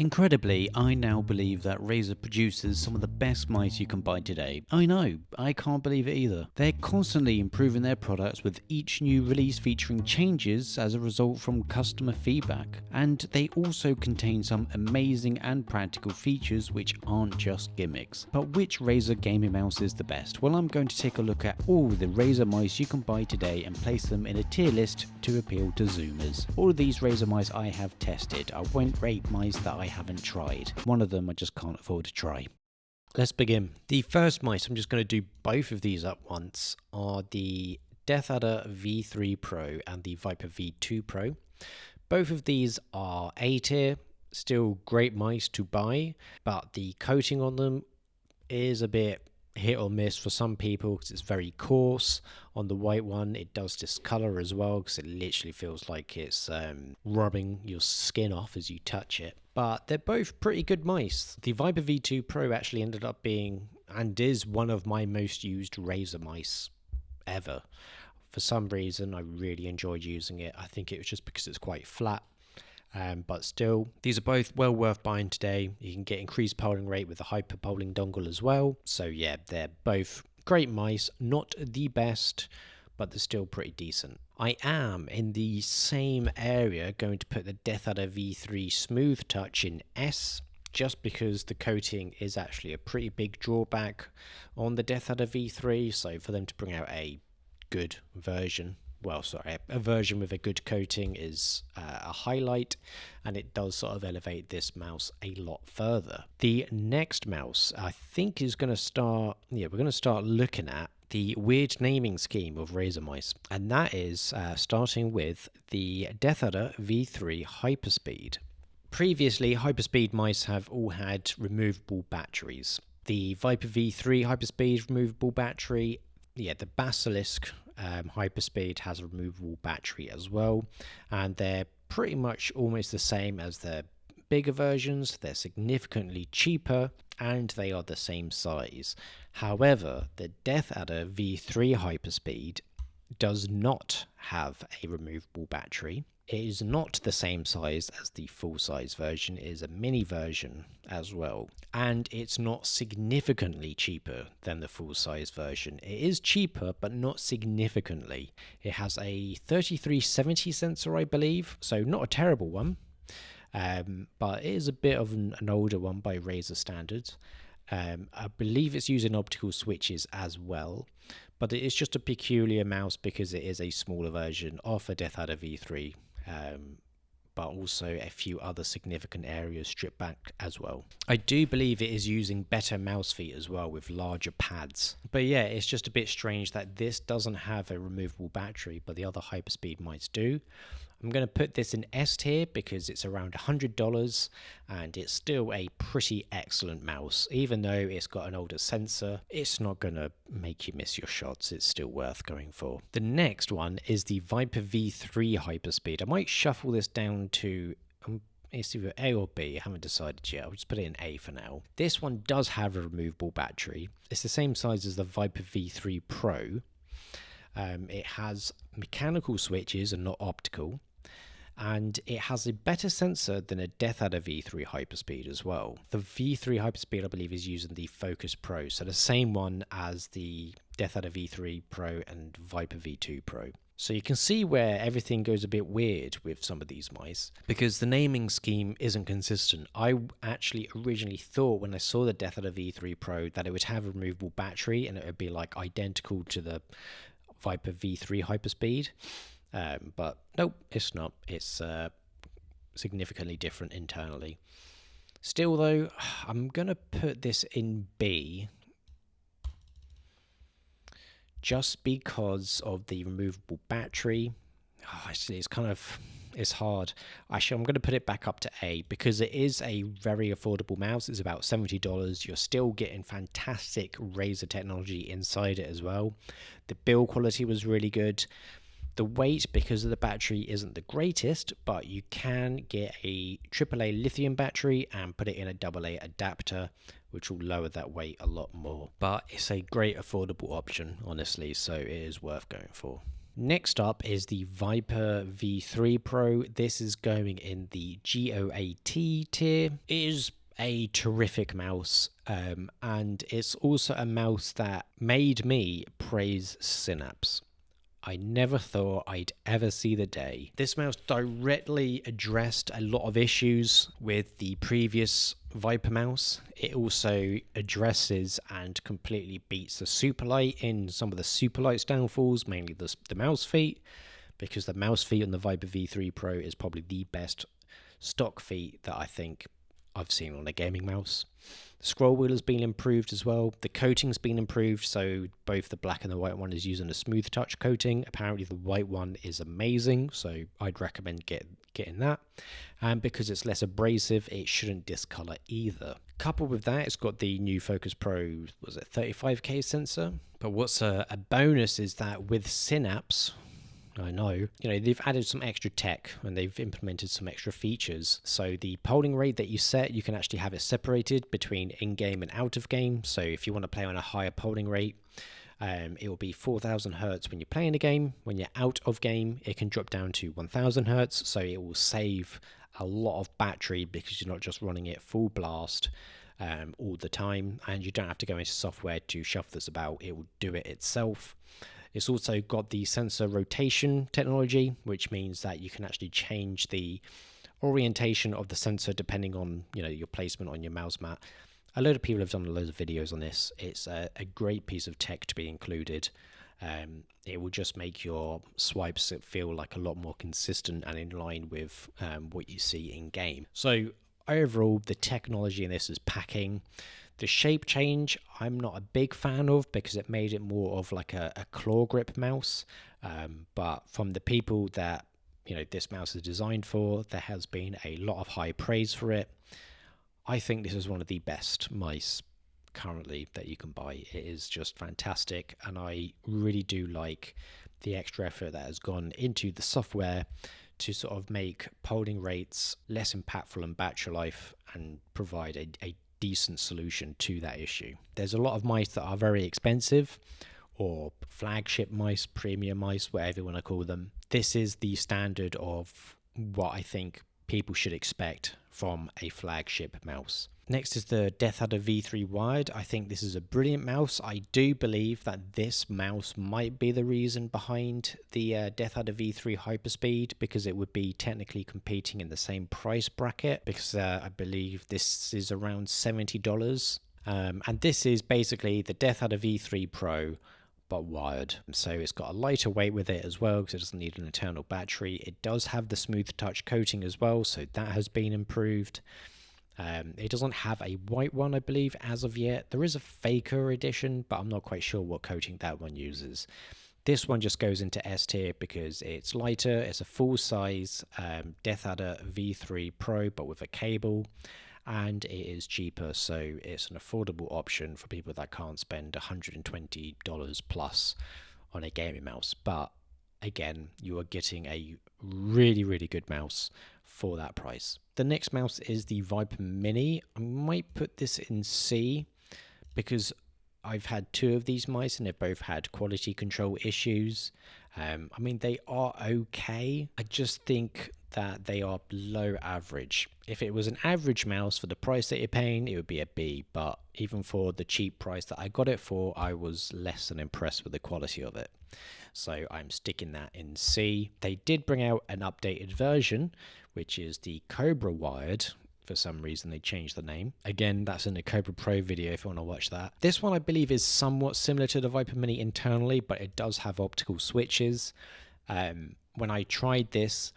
Incredibly, I now believe that Razer produces some of the best mice you can buy today. I know, I can't believe it either. They're constantly improving their products with each new release featuring changes as a result from customer feedback. And they also contain some amazing and practical features which aren't just gimmicks. But which Razer gaming mouse is the best? Well, I'm going to take a look at all the Razer mice you can buy today and place them in a tier list to appeal to Zoomers. All of these Razer mice I have tested. I won't rate mice that I haven't tried. One of them I just can't afford to try. Let's begin. The first mice, I'm just going to do both of these at once, are the DEATHADDER V3 Pro and the Viper V2 Pro. Both of these are A tier, still great mice to buy, but the coating on them is a bit hit or miss for some people because it's very coarse. On the white one it does discolor as well because it literally feels like it's rubbing your skin off as you touch it, but they're both pretty good mice. The Viper V2 Pro actually ended up being and is one of my most used Razer mice ever. For some reason I really enjoyed using it. I think it was just because it's quite flat. But still, these are both well worth buying today. You can get increased polling rate with the hyper polling dongle as well. So yeah, they're both great mice, not the best, but they're still pretty decent. I am in the same area going to put the DEATHADDER V3 Smooth Touch in S, just because the coating is actually a pretty big drawback on the DEATHADDER V3. So for them to bring out a good version, a version with a good coating is a highlight, and it does sort of elevate this mouse a lot further. The next mouse I think is going to start, we're going to start looking at the weird naming scheme of Razer mice, and that is starting with the DEATHADDER V3 HYPERSPEED. Previously, HYPERSPEED mice have all had removable batteries. The Viper V3 HYPERSPEED removable battery, the BASILISK HYPERSPEED has a removable battery as well, and they're pretty much almost the same as the bigger versions. They're significantly cheaper and they are the same size. However, the DEATHADDER V3 HYPERSPEED does not have a removable battery. It is not the same size as the full-size version. It is a mini version as well, and it's not significantly cheaper than the full-size version. It is cheaper, but not significantly. It has a 3370 sensor, I believe, so not a terrible one, but it is a bit of an older one by Razer standards. I believe it's using optical switches as well, but it is just a peculiar mouse because it is a smaller version of a DEATHADDER V3, but also a few other significant areas stripped back as well. I do believe it is using better mouse feet as well with larger pads. But yeah, it's just a bit strange that this doesn't have a removable battery, but the other HYPERSPEED mice do. I'm going to put this in S tier because it's around $100 and it's still a pretty excellent mouse. Even though it's got an older sensor, it's not going to make you miss your shots. It's still worth going for. The next one is the Viper V3 HYPERSPEED. I might shuffle this down to it's either A or B. I haven't decided yet. I'll just put it in A for now. This one does have a removable battery. It's the same size as the Viper V3 Pro. It has mechanical switches and not optical. And it has a better sensor than a DEATHADDER V3 HYPERSPEED as well. The V3 HYPERSPEED, I believe, is using the Focus Pro, so the same one as the DEATHADDER V3 Pro and Viper V2 Pro. So you can see where everything goes a bit weird with some of these mice, because the naming scheme isn't consistent. I actually originally thought when I saw the DEATHADDER V3 Pro that it would have a removable battery and it would be like identical to the Viper V3 HYPERSPEED. But nope, it's not. It's significantly different internally. Still though, I'm going to put this in B just because of the removable battery. It's hard. Actually, I'm going to put it back up to A because it is a very affordable mouse. It's about $70. You're still getting fantastic Razer technology inside it as well. The build quality was really good. The weight, because of the battery, isn't the greatest, but you can get a AAA lithium battery and put it in a AA adapter, which will lower that weight a lot more. But it's a great affordable option, honestly, so it is worth going for. Next up is the Viper V3 Pro. This is going in the GOAT tier. It is a terrific mouse, and it's also a mouse that made me praise Synapse. I never thought I'd ever see the day. This mouse directly addressed a lot of issues with the previous Viper mouse. It also addresses and completely beats the Superlight in some of the Superlight's downfalls, mainly the mouse feet, because the mouse feet on the Viper V3 Pro is probably the best stock feet that I think I've seen on a gaming mouse. The scroll wheel has been improved as well. The coating's been improved, so both the black and the white one is using a smooth touch coating. Apparently the white one is amazing, so I'd recommend getting that. And because it's less abrasive, it shouldn't discolor either. Coupled with that, it's got the new Focus Pro, was it 35K sensor? But what's a bonus is that with Synapse, I know, they've added some extra tech and they've implemented some extra features. So the polling rate that you set, you can actually have it separated between in-game and out-of-game. So if you want to play on a higher polling rate, it will be 4000 hertz when you're playing a game. When you're out of game, it can drop down to 1000 hertz. So it will save a lot of battery because you're not just running it full blast all the time, and you don't have to go into software to shuffle this about. It will do it itself. It's also got the sensor rotation technology, which means that you can actually change the orientation of the sensor depending on your placement on your mouse mat. A load of people have done loads of videos on this. It's a great piece of tech to be included. It will just make your swipes feel like a lot more consistent and in line with what you see in game. So overall, the technology in this is packing. The shape change, I'm not a big fan of because it made it more of like a claw grip mouse. But from the people that this mouse is designed for, there has been a lot of high praise for it. I think this is one of the best mice currently that you can buy. It is just fantastic, and I really do like the extra effort that has gone into the software to sort of make polling rates less impactful on battery life and provide a decent solution to that issue. There's a lot of mice that are very expensive, or flagship mice, premium mice, whatever you want to call them. This is the standard of what I think people should expect from a flagship mouse. Next is the DeathAdder V3 Wired. I think this is a brilliant mouse. I do believe that this mouse might be the reason behind the DeathAdder V3 HYPERSPEED, because it would be technically competing in the same price bracket, because I believe this is around $70. And this is basically the DeathAdder V3 Pro, but wired. So it's got a lighter weight with it as well because it doesn't need an internal battery. It does have the smooth touch coating as well, so that has been improved. It doesn't have a white one, I believe, as of yet. There is a Faker edition, but I'm not quite sure what coating that one uses. This one just goes into S tier because it's lighter. It's a full-size DeathAdder V3 Pro, but with a cable, and it is cheaper, so it's an affordable option for people that can't spend $120 plus on a gaming mouse. But again, you are getting a really, really good mouse for that price. The next mouse is the Viper Mini. I might put this in C because I've had two of these mice and they've both had quality control issues. I mean, they are okay. I just think that they are below average. If it was an average mouse for the price that you're paying, it would be a B, but even for the cheap price that I got it for, I was less than impressed with the quality of it. So I'm sticking that in C. They did bring out an updated version, which is the COBRA wired. For some reason they changed the name. Again, that's in the COBRA Pro video if you want to watch that. This one I believe is somewhat similar to the Viper Mini internally, but it does have optical switches. When I tried this,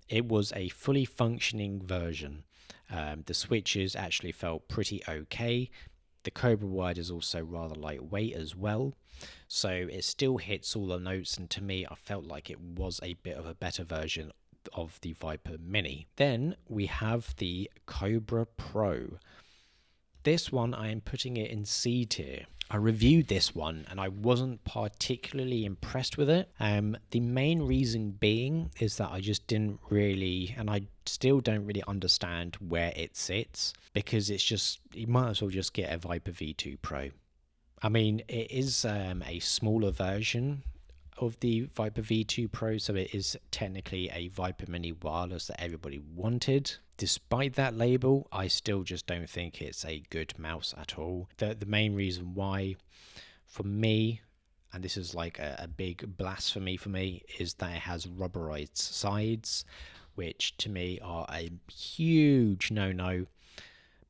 it was a fully functioning version. The switches actually felt pretty okay. The COBRA wired is also rather lightweight as well, so it still hits all the notes, and to me I felt like it was a bit of a better version of the Viper Mini. Then we have the COBRA Pro. This one I am putting it in C tier. I reviewed this one and I wasn't particularly impressed with it. The main reason being is that I just didn't really, and I still don't really understand where it sits, because it's just, you might as well just get a Viper V2 Pro. I mean, it is a smaller version of the Viper V2 Pro, so it is technically a Viper Mini wireless that everybody wanted. Despite that label, I still just don't think it's a good mouse at all. The main reason why, for me, and this is like a big blasphemy for me, is that it has rubberized sides, which to me are a huge no-no,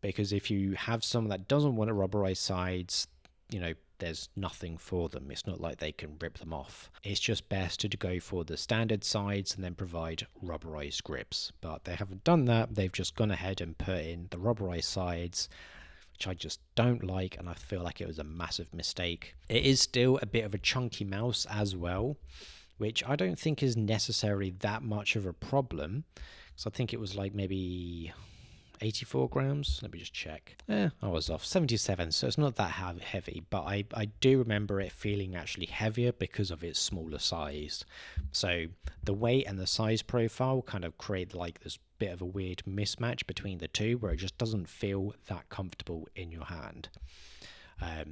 because if you have someone that doesn't want to rubberized sides, you know, there's nothing for them. It's not like they can rip them off. It's just best to go for the standard sides and then provide rubberized grips. But they haven't done that. They've just gone ahead and put in the rubberized sides, which I just don't like, and I feel like it was a massive mistake. It is still a bit of a chunky mouse as well, which I don't think is necessarily that much of a problem. So I think it was like maybe 84 grams. Let me just check. I was off. 77, so it's not that heavy, but I do remember it feeling actually heavier because of its smaller size. So the weight and the size profile kind of create like this bit of a weird mismatch between the two, where it just doesn't feel that comfortable in your hand.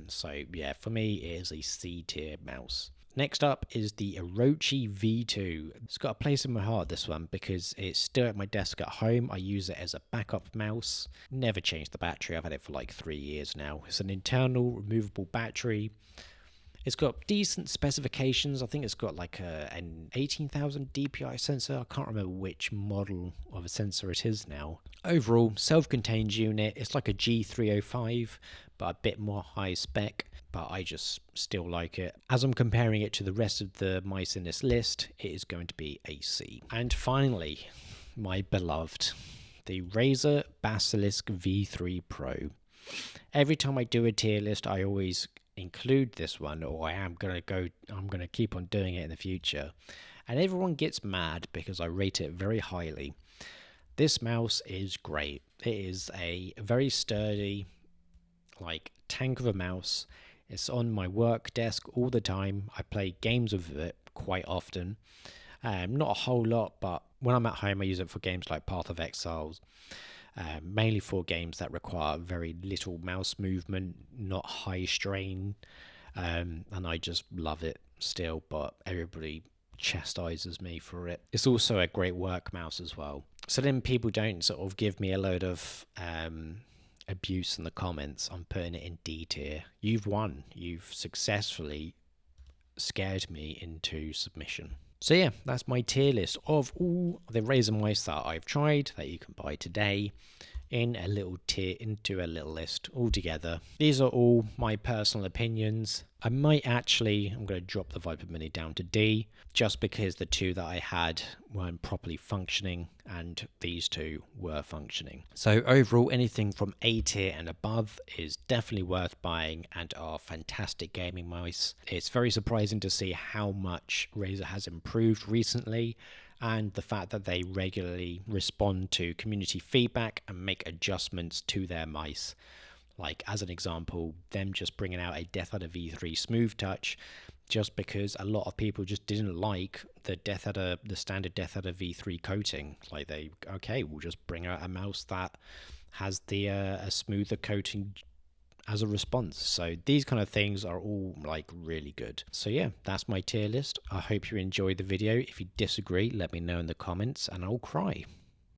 So yeah, for me it is a C tier mouse. Next up is the OROCHI V2. It's got a place in my heart, this one, because it's still at my desk at home. I use it as a backup mouse. Never changed the battery. I've had it for like 3 years now. It's an internal removable battery. It's got decent specifications. I think it's got like an 18,000 DPI sensor. I can't remember which model of a sensor it is now. Overall, self-contained unit. It's like a G305, but a bit more high spec. But I just still like it. As I'm comparing it to the rest of the mice in this list, it is going to be a C. And finally, my beloved, the Razer Basilisk V3 Pro. Every time I do a tier list, I always include this one, or I'm gonna keep on doing it in the future. And everyone gets mad because I rate it very highly. This mouse is great. It is a very sturdy, like, tank of a mouse. It's on my work desk all the time. I play games with it quite often. Not a whole lot, but when I'm at home, I use it for games like Path of Exiles. Mainly for games that require very little mouse movement, not high strain. And I just love it still, but everybody chastises me for it. It's also a great work mouse as well. So then people don't sort of give me a load of abuse in the comments. I'm putting it in D tier. You've won. You've successfully scared me into submission. So yeah, that's my tier list of all the Razer mice that I've tried that you can buy today in a little tier, into a little list all together. These are all my personal opinions. I'm going to drop the Viper Mini down to D, just because the two that I had weren't properly functioning and these two were functioning. So overall, anything from A tier and above is definitely worth buying and are fantastic gaming mice. It's very surprising to see how much Razer has improved recently, and the fact that they regularly respond to community feedback and make adjustments to their mice. Like, as an example, them just bringing out a DeathAdder V3 Smooth Touch, just because a lot of people just didn't like the standard DeathAdder V3 coating. Like, we'll just bring out a mouse that has the a smoother coating as a response. So these kind of things are all like really good. So yeah, that's my tier list. I hope you enjoyed the video. If you disagree, let me know in the comments and I'll cry.